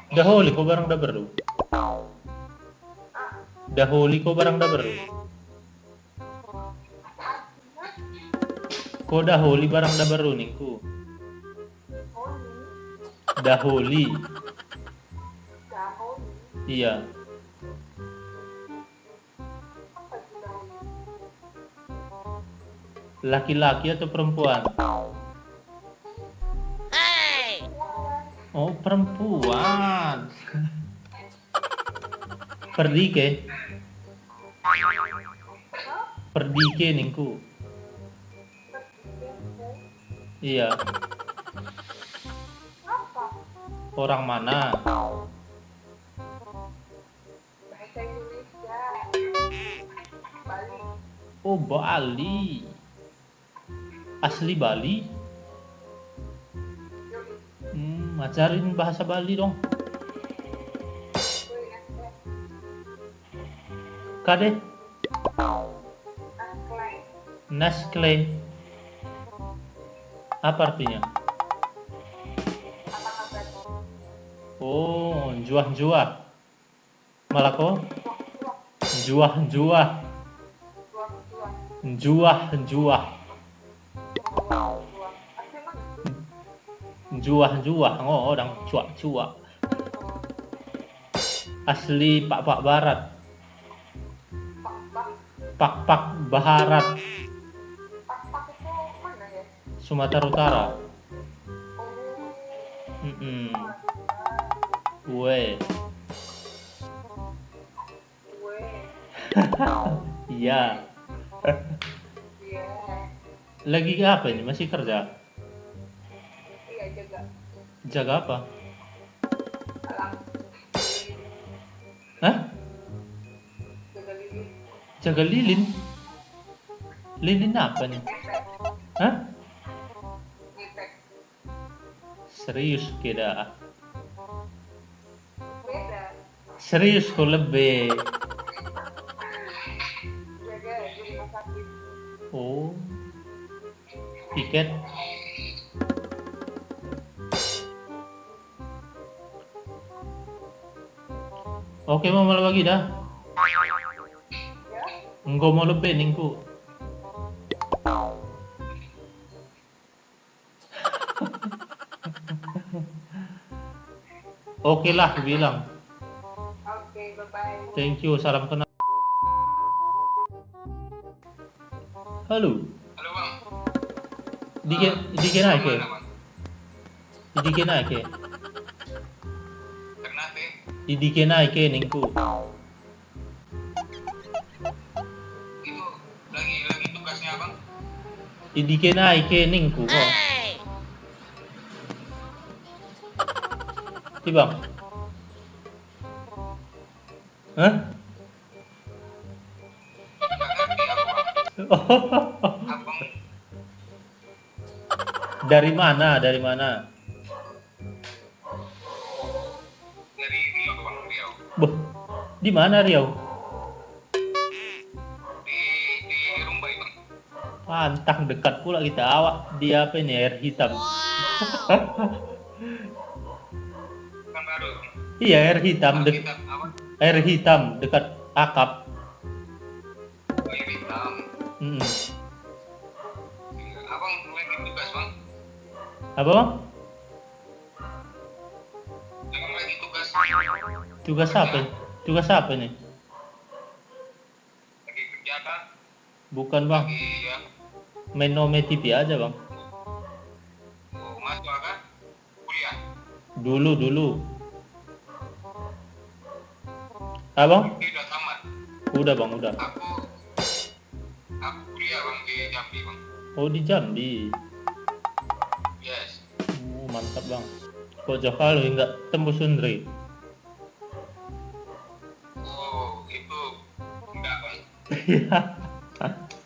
Dahuli ko barang da baru. Dahuli ko barang da baru. Ko dahuli barang da baru ningku. Dahuli. Iya. Laki-laki atau perempuan? Oh, perempuan. Perdike. Perdike ningku. Iya. Orang mana? Bahasa Indonesia. Bali. Oh, Bali. Asli Bali? Ajarin bahasa Bali dong. Kade? Nestle. Apa artinya? Oh, juah-juah. Malako? Juah-juah. Juah-juah. Juah-juah. Oh, orang cuak-cuak. Asli Pak-Pak Barat. Pak-Pak Barat. Pak itu mana ya? Sumatera Utara. Gue. Iya. Iya. Lagi apa ini? Masih kerja? Iya, jaga. Jaga apa? Alam. Hah? Jaga lilin. Jaga lilin? Lilin apa nih? Ngepek. Hah? Ngepek. Serius kira? Beda. Serius kok lebih? Jaga di rumah sakit. Oh, tiket? Oke, mau malam lagi dah. Ya? Enggak mau lebih ningku. Oke lah, aku bilang. Oke, bye-bye. Thank you, salam kenal. Halo. Halo bang. Diken aja. Mana bang? Diken aja. Kenapa? Diken aja ningku. Itu lagi tugasnya bang? Diken aja ningku kok. Bang. Hah? Nggak ngerti aku bang. Abang Dari mana? Dari mana? dari Riau bang, Riau. Boh, di mana Riau? Di Rumbai bang. Pantang dekat pula kita awak. Dia apa ini air hitam? Kan baru bang. Iya air hitam. Kita apa? Air hitam dekat akap. Air hitam. Abang lagi tugas bang. Apa bang? Abang lagi tugas. Tugas apa? Tugas apa nih? Lagi kerja kan? Bukan bang. Lagi ya. Main Nome TV aja bang. Oh, masuk kan? Kuliah. Dulu. Abang? Ini udah tamat. Udah bang, udah. Aku kuliah bang di Jambi bang. Oh di Jambi. Yes. Oh, mantap bang. Kok Jokalo nggak tembus Sundri? Oh, itu enggak bang.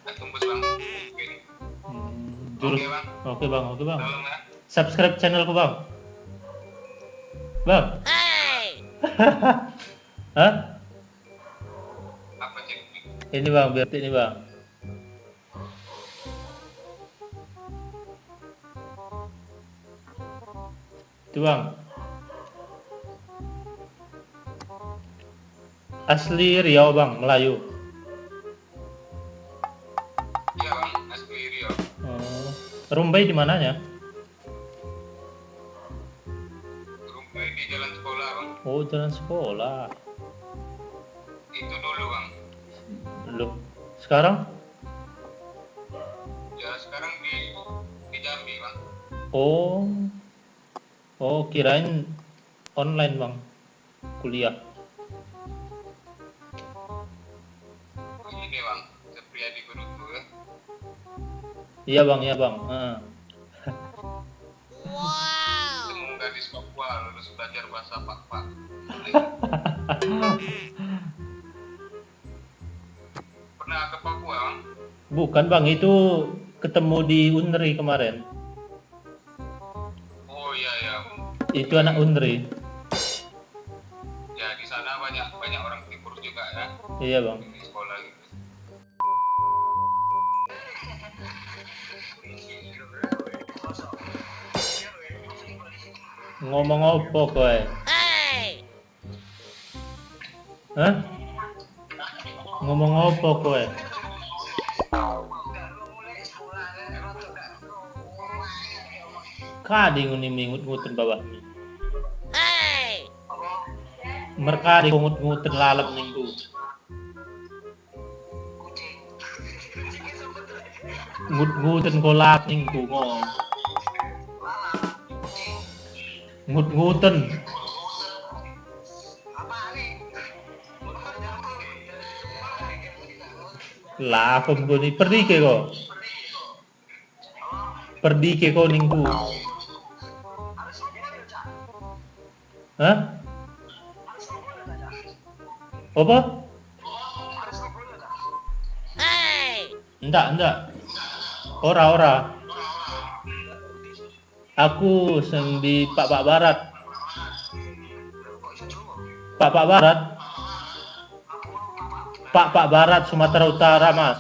Nggak tembus bang. Mungkin. Jurus. Oke, Bang. Oke bang. Tolong ya. Subscribe channelku bang. Bang. Hah? Apa cek? Ini bang, biar ini bang. Itu bang. Asli Riau bang, Melayu. Iya bang, asli Riau. Oh. Rumbai di mananya? Rumbai di jalan sekolah bang. Oh, jalan sekolah. Itu dulu bang. Loh, sekarang? Ya sekarang di Jambi bang. Oh. Oh, kirain online bang, kuliah. Ini bang, Supriyadi Berutu ya. Iya bang, iya bang. Temu gadis Papua lulus belajar bahasa Pak. Pernah ke Papua bang? Bukan bang, itu ketemu di Unri kemarin. Oh iya ya. Itu anak Unri. Ya di sana banyak orang timur juga ya. Iya bang. Di sekolah gitu. Ngomong apa kowe? Hah? Ngomong apa kowe? Kadi nguni mingut-nguten bawah. Mereka di ngut-nguten lalap minggu. Ngut-nguten kolak minggu ngomong. Ngut-nguten. Lah aku nguni perdi ke kok. Perdi ke kok ningku. Hah? Apa? Enggak. Ora. Aku sing di Pak Barat. Pak Barat Sumatera Utara, Mas.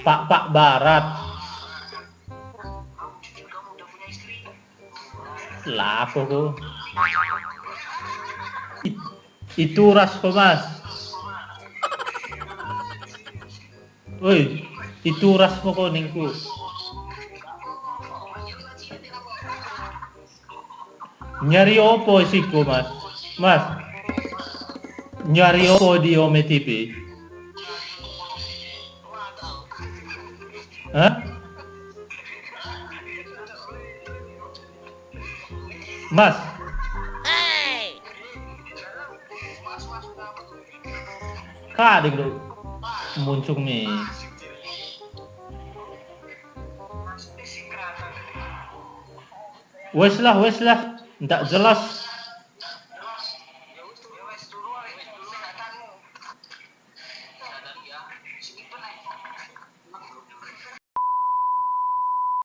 Pak Barat. Lah aku. Itu ras kok, Mas. Woi, itu ras kok ningku. Nyari opo sih kok, Mas? Mas. Nyari opo di Ome TV? Hah? Mas. Kadang lu muncul nih. Wes lah, ndak jelas.